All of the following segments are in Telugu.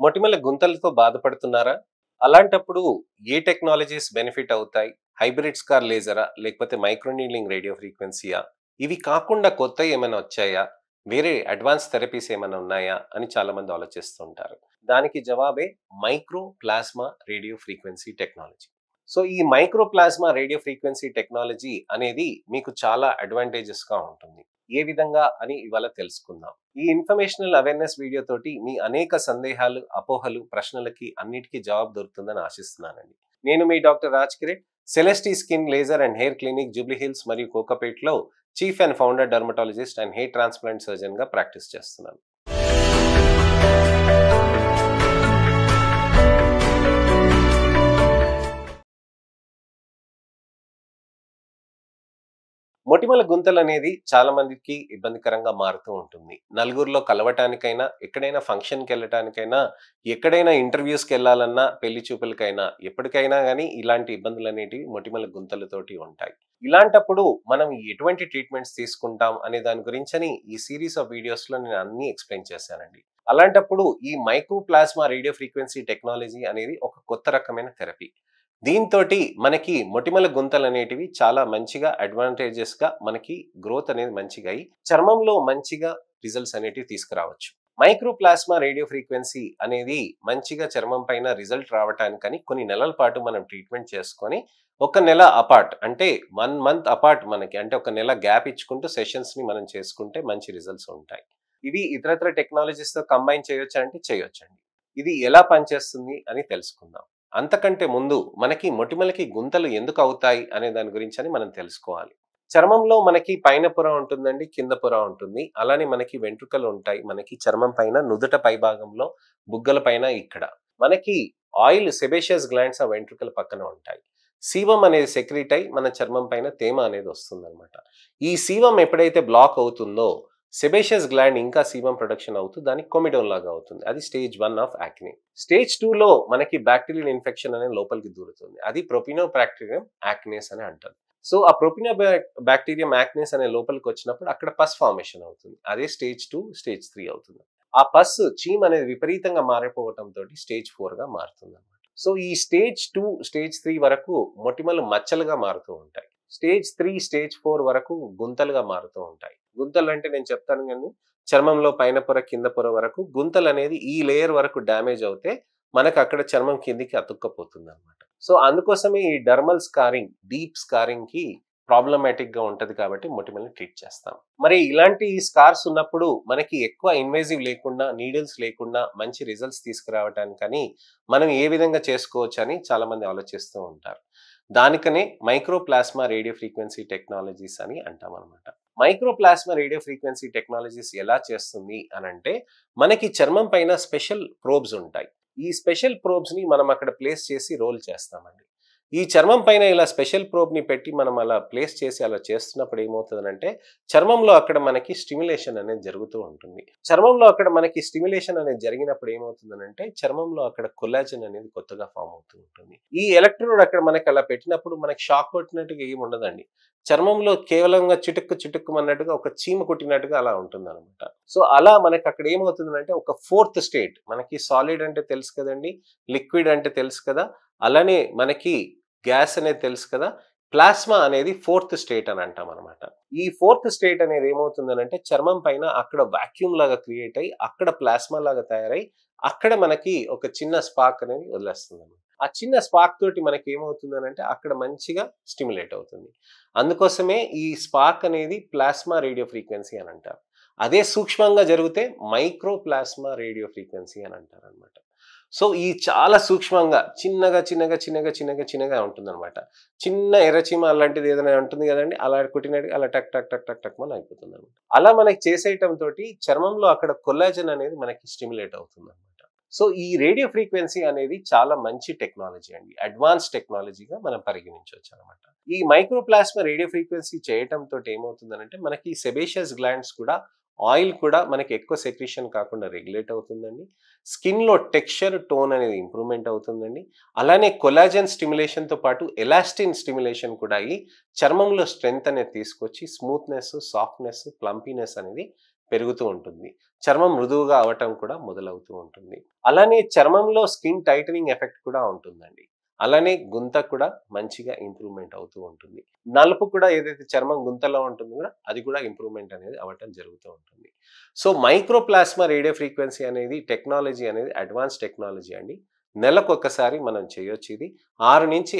మొటిమల గుంతలతో బాధపడుతున్నారా? అలాంటప్పుడు ఏ టెక్నాలజీస్ బెనిఫిట్ అవుతాయి? హైబ్రిడ్ స్కార్ లేజరా? లేకపోతే మైక్రోనీడ్లింగ్ రేడియో ఫ్రీక్వెన్సీయా? ఇవి కాకుండా కొత్తయి ఏమైనా వచ్చాయా? వేరే అడ్వాన్స్ థెరపీస్ ఏమైనా ఉన్నాయా? అని చాలామంది ఆలోచిస్తుంటారు. దానికి జవాబే micro plasma radio frequency technology. So, ఈ micro plasma radio frequency technology అనేది మీకు చాలా అడ్వాంటేజెస్‌గా ఉంటుంది. ఏ విధంగా అని ఇవాళ తెలుసుకుందాం. ఈ ఇన్ఫర్మేషనల్ అవేర్‌నెస్ వీడియో తోటి మీ అనేక సందేహాలు, అపోహలు, ప్రశ్నలకి అన్నిటికీ జవాబు దొరుకుతుందని ఆశిస్తున్నానండి. నేను మీ doctor Raj Kireet, Celestee skin laser and hair clinic Jubilee Hills మరియు కోకాపేట్‌లో chief and founder dermatologist and hair transplant సర్జన్‌గా ప్రాక్టీస్ చేస్తున్నాను. మొటిమల గుంతలనేది చాలా మందికి ఇబ్బందికరంగా మారుతూ ఉంటుంది. నలుగురిలో కలవటానికైనా, ఎక్కడైనా ఫంక్షన్‌కెళ్ళటానికైనా, ఎక్కడైనా ఇంటర్‌వ్యూస్‌కెళ్ళాలన్నా, పెళ్లి చూపులకైనా, ఎప్పటికైనా గానీ ఇలాంటి ఇబ్బందులనేటివి మొటిమల గుంతలతోటి ఉంటాయి. ఇలాంటప్పుడు మనం ఎటువంటి ట్రీట్మెంట్స్ తీసుకుంటాం అనే దాని గురించని ఈ సీరీస్ ఆఫ్ వీడియోస్‌లో నేను అన్నీ ఎక్స్‌ప్లెయిన్ చేశానండి. అలాంటప్పుడు ఈ micro plasma radio frequency technology అనేది ఒక కొత్త రకమైన థెరపీ. దీంతోటి మనకి మొటిమల గుంతలనేటివి చాలా మంచిగా అడ్వాంటేజెస్‌గా మనకి గ్రోత్ అనేది మంచిగా అయ్యి, చర్మంలో మంచిగా రిజల్ట్స్ అనేటివి తీసుకురావచ్చు. మైక్రో ప్లాస్మా రేడియో ఫ్రీక్వెన్సీ అనేది మంచిగా చర్మం పైన రిజల్ట్ రావటానికని కొన్ని నెలల పాటు మనం ట్రీట్మెంట్ చేసుకొని, ఒక నెల అపార్ట్ అంటే 1 మంత్ అపార్ట్ మనకి అంటే ఒక నెల గ్యాప్ ఇచ్చుకుంటూ సెషన్స్‌ని మనం చేసుకుంటే మంచి రిజల్ట్స్ ఉంటాయి. ఇవి ఇతరత్ర టెక్నాలజీస్‌తో కంబైన్ చేయొచ్చా అంటే చేయొచ్చండి. ఇది ఎలా పనిచేస్తుంది అని తెలుసుకుందాం. అంతకంటే ముందు మనకి మొటిమలకి గుంతలు ఎందుకు అవుతాయి అనే దాని గురించని మనం తెలుసుకోవాలి. చర్మంలో మనకి పైన పొర ఉంటుందండి, కింద పొర ఉంటుంది. అలానే మనకి వెంట్రుకలు ఉంటాయి. మనకి చర్మం పైన నుదుట పైభాగంలో, బుగ్గల పైన ఇక్కడ. మనకి ఆయిల్ సెబేషియస్ గ్లాండ్స్ ఆ వెంట్రుకల పక్కన ఉంటాయి. సీవం అనేది సెక్రీట్ అయ్యి మన చర్మం పైన తేమ అనేది వస్తుందన్నమాట. ఈ సీవం ఎప్పుడైతే బ్లాక్ అవుతుందో సెబేషియస్ గ్లాండ్ ఇంకా సీబమ్ ప్రొడక్షన్ అవుతూ దానికి కొమిడోన్ లాగా అవుతుంది. అది స్టేజ్ 1 ఆఫ్ యాక్నే. స్టేజ్ 2లో మనకి బ్యాక్టీరియల్ ఇన్ఫెక్షన్ అనేది లోపలికి దూరుతుంది. అది ప్రొపినోబాక్టీరియం యాక్నేస్ అని అంటారు. సో ఆ ప్రొపినోబాక్టీరియం యాక్నేస్ అనే లోపలికి వచ్చినప్పుడు అక్కడ పస్ ఫార్మేషన్ అవుతుంది. అదే స్టేజ్ 2, స్టేజ్ 3 అవుతుంది. ఆ పస్ చీమ్ అనేది విపరీతంగా మారిపోవటంతో స్టేజ్ 4గా మారుతుంది అనమాట. సో ఈ స్టేజ్ 2, స్టేజ్ 3 వరకు మొటిమలు మచ్చలుగా మారుతూ ఉంటాయి. స్టేజ్ 3, స్టేజ్ 4 వరకు గుంతలుగా మారుతూ ఉంటాయి. గుంతలు అంటే నేను చెప్తాను కానీ చర్మంలో పైన పొర కింద పొర వరకు గుంతలు అనేది ఈ లేయర్ వరకు డ్యామేజ్ అవుతే మనకు అక్కడ చర్మం కిందికి అతుక్కపోతుంది అనమాట. సో అందుకోసమే ఈ డర్మల్ స్కారింగ్, డీప్ స్కారింగ్ కి ప్రాబ్లమాటిక్ గా ఉంటది కాబట్టి మొటిమల్ని ట్రీట్ చేస్తాం. మరి ఇలాంటి స్కార్స్ ఉన్నప్పుడు మనకి ఎక్కువ ఇన్వేజివ్ లేకుండా, నీడిల్స్ లేకుండా మంచి రిజల్ట్స్ తీసుకురావటానికని మనం ఏ విధంగా చేసుకోవచ్చు అని చాలా మంది ఆలోచిస్తూ ఉంటారు. దానికనే micro plasma radio frequency technologies అని అంటాం అనమాట. Micro plasma radio frequency technologies ఎలా చేస్తుంది అనంటే మనకి చర్మం పైన స్పెషల్ ప్రోబ్స్ ఉంటాయి. ఈ స్పెషల్ ప్రోబ్స్ ని మనం అక్కడ ప్లేస్ చేసి రోల్ చేస్తామండి. ఈ చర్మం పైన ఇలా స్పెషల్ ప్రోబ్ ని పెట్టి మనం అలా ప్లేస్ చేసి అలా చేస్తున్నప్పుడు ఏమవుతుందంటే చర్మంలో అక్కడ మనకి స్టిమ్యులేషన్ అనేది జరుగుతూ ఉంటుంది. చర్మంలో అక్కడ మనకి స్టిమ్యులేషన్ అనేది జరిగినప్పుడు ఏమవుతుందనంటే చర్మంలో అక్కడ కొల్లాజన్ అనేది కొత్తగా ఫామ్ అవుతూ ఉంటుంది. ఈ ఎలక్ట్రోడ్ అక్కడ మనకి అలా పెట్టినప్పుడు మనకి షాక్ కొట్టినట్టుగా ఏమి ఉండదండి. చర్మంలో కేవలంగా చిటుక్కు చిటుక్కుమన్నట్టుగా ఒక చీమ కుట్టినట్టుగా అలా ఉంటుందన్నమాట. సో అలా మనకి అక్కడ ఏమవుతుందంటే ఒక ఫోర్త్ స్టేట్, మనకి సాలిడ్ అంటే తెలుసు కదండి, లిక్విడ్ అంటే తెలుసు కదా, అలానే మనకి గ్యాస్ అనేది తెలుసు కదా, ప్లాస్మా అనేది ఫోర్త్ స్టేట్ అని అంటాం అనమాట. ఈ ఫోర్త్ స్టేట్ అనేది ఏమవుతుందనంటే చర్మం పైన అక్కడ వాక్యూమ్ లాగా క్రియేట్ అయ్యి అక్కడ ప్లాస్మా లాగా తయారై అక్కడ మనకి ఒక చిన్న స్పార్క్ అనేది వదిలేస్తుంది అనమాట. ఆ చిన్న స్పార్క్ తోటి మనకి ఏమవుతుందనంటే అక్కడ మంచిగా స్టిమ్యులేట్ అవుతుంది. అందుకోసమే ఈ స్పార్క్ అనేది ప్లాస్మా రేడియో ఫ్రీక్వెన్సీ అని అంటారు. అదే సూక్ష్మంగా జరిగితే మైక్రో ప్లాస్మా రేడియో ఫ్రీక్వెన్సీ అని అంటారు అనమాట. సో ఈ చాలా సూక్ష్మంగా చిన్నగా ఉంటుందన్నమాట. చిన్న ఎర్రచీమ అలాంటిది ఏదైనా ఉంటుంది కదండి, అలా కుట్టినట్టు అలా టక్ టక్ టక్ టక్ టక్ అని అయిపోతుంది అనమాట. అలా మనకి చేసేయటం తోటి చర్మంలో అక్కడ కొల్లాజన్ అనేది మనకి స్టిమ్యులేట్ అవుతుంది అనమాట. సో ఈ రేడియో ఫ్రీక్వెన్సీ అనేది చాలా మంచి టెక్నాలజీ అండి. అడ్వాన్స్ టెక్నాలజీగా మనం పరిగణించవచ్చు అనమాట. ఈ మైక్రోప్లాస్మా రేడియో ఫ్రీక్వెన్సీ చేయటం తోటి ఏమవుతుందనంటే మనకి సెబేషియస్ గ్లాండ్స్ కూడా, ఆయిల్ కూడా మనకి ఎక్కువ సెక్రీషన్ కాకుండా రెగ్యులేట్ అవుతుందండి. స్కిన్లో టెక్స్చర్, టోన్ అనేది ఇంప్రూవ్మెంట్ అవుతుందండి. అలానే కొలాజన్ స్టిమ్యులేషన్తో పాటు ఎలాస్టిన్ స్టిమ్యులేషన్ కూడా అయ్యి చర్మంలో స్ట్రెంగ్త్ అనేది తీసుకొచ్చి స్మూత్నెస్, సాఫ్ట్నెస్, ప్లంపీనెస్ అనేది పెరుగుతూ ఉంటుంది. చర్మం మృదువుగా అవ్వటం కూడా మొదలవుతూ ఉంటుంది. అలానే చర్మంలో స్కిన్ టైటనింగ్ ఎఫెక్ట్ కూడా ఉంటుందండి. అలానే గుంత కూడా మంచిగా ఇంప్రూవ్‌మెంట్ అవుతూ ఉంటుంది. నలుపు కూడా ఏదైతే చర్మం గుంతలో ఉంటుందో కూడా అది కూడా ఇంప్రూవ్‌మెంట్ అనేది అవ్వటం జరుగుతూ ఉంటుంది. సో, మైక్రోప్లాస్మా రేడియో ఫ్రీక్వెన్సీ అనేది టెక్నాలజీ అనేది అడ్వాన్స్ టెక్నాలజీ అండి. నెలకొకసారి మనం చేయొచ్చు ఇది. 6-8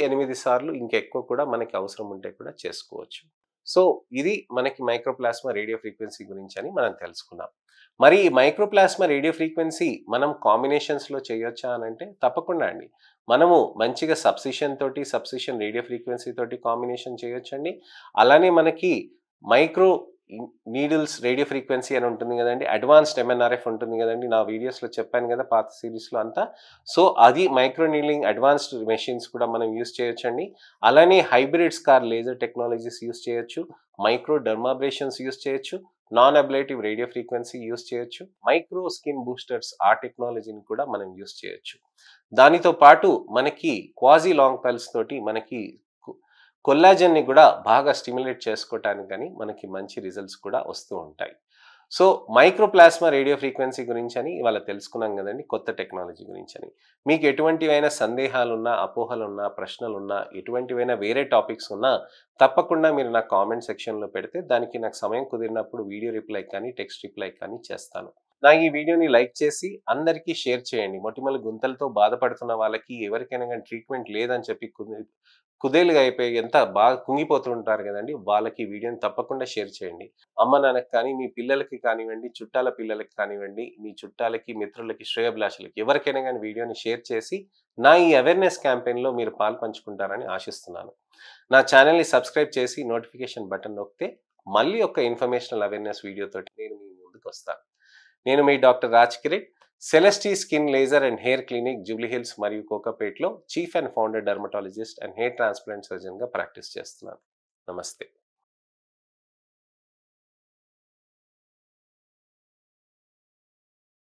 సార్లు ఇంకెక్కువ కూడా మనకి అవసరం ఉంటే కూడా చేసుకోవచ్చు. సో, ఇది మనకి మైక్రోప్లాస్మా రేడియో ఫ్రీక్వెన్సీ గురించని మనం తెలుసుకున్నాం. మరి ఈ మైక్రోప్లాస్మా రేడియో ఫ్రీక్వెన్సీ మనం కాంబినేషన్స్‌లో చేయొచ్చా అనంటే తప్పకుండా అండి. మనము మంచిగా సబ్సిషన్ రేడియో ఫ్రీక్వెన్సీ తోటి కాంబినేషన్ చేయొచ్చండి. అలానే మనకి మైక్రో నీడిల్స్ రేడియో ఫ్రీక్వెన్సీ అని ఉంటుంది కదండీ. అడ్వాన్స్డ్ ఎంఎన్ఆర్ఎఫ్ ఉంటుంది కదండీ. నా వీడియోస్‌లో చెప్పాను కదా! పాత సీరీస్‌లో అంతా. సో, అది మైక్రో నీడ్లింగ్ అడ్వాన్స్డ్ మెషిన్స్ కూడా మనం యూజ్ చేయొచ్చండి. అలానే hybrid scar laser technologies use చేయొచ్చు. మైక్రో డెర్మాబ్రేషన్స్ యూజ్ చేయొచ్చు. Non ablative radio frequency use చేయొచ్చు. మైక్రో స్కిన్ బూస్టర్స్ ఆ టెక్నాలజీని కూడా మనం యూజ్ చేయొచ్చు. దానితో పాటు మనకి క్వాజీ లాంగ్ పల్స్ తోటి మనకి కొల్లాజెన్‌ని కూడా బాగా స్టిమ్యులేట్ చేసుకోవటానికి గాని మనకి మంచి రిజల్ట్స్ కూడా వస్తూ ఉంటాయి. సో, మైక్రోప్లాస్మా రేడియో ఫ్రీక్వెన్సీ గురించని ఇవాళ తెలుసుకున్నాం గదండీ. కొత్త టెక్నాలజీ గురించని. మీకు ఎటువంటివైనా సందేహాలున్నా, అపోహలున్నా, ప్రశ్నలున్నా, ఎటువంటివైనా వేరే టాపిక్స్ ఉన్నా తప్పకుండా మీరు నా కామెంట్ సెక్షన్‌లో పెడితే దానికి నాకు సమయం కుదిరినప్పుడు వీడియో రిప్లై కానీ, టెక్స్ట్ రిప్లై కానీ చేస్తాను. నా ఈ వీడియోని లైక్ చేసి అందరికీ షేర్ చేయండి. మొటిమల గుంతలతో బాధపడుతున్న వాళ్ళకి ఎవరికైనా గాని ట్రీట్మెంట్ లేదని చెప్పి కుదేలుగా అయిపోయి ఎంత బాగా కుంగిపోతూ ఉంటారు కదండీ. వాళ్ళకి ఈ వీడియోని తప్పకుండా షేర్ చేయండి. అమ్మ నాన్నకి కానీ, మీ పిల్లలకి కానివ్వండి, చుట్టాల పిల్లలకి కానివ్వండి, మీ చుట్టాలకి, మిత్రులకి, శ్రేయోభిలాషులకి ఎవరికైనా గాని వీడియోని షేర్ చేసి నా ఈ అవేర్‌నెస్ క్యాంపెయిన్‌లో మీరు పాలుపంచుకుంటారని ఆశిస్తున్నాను. నా ఛానెల్‌ని సబ్స్క్రైబ్ చేసి నోటిఫికేషన్ బటన్ నొక్కితే మళ్ళీ ఒక ఇన్ఫర్మేషనల్ అవేర్‌నెస్ వీడియోతోటి నేను మీ ముందుకొస్తాను. నేను మీ doctor Raj Kireet, Celestee skin laser and hair clinic Jubilee Hills మరియు కోకాపేట్లో chief and founder dermatologist and hair transplant సర్జన్‌గా ప్రాక్టీస్ చేస్తున్నాను. నమస్తే.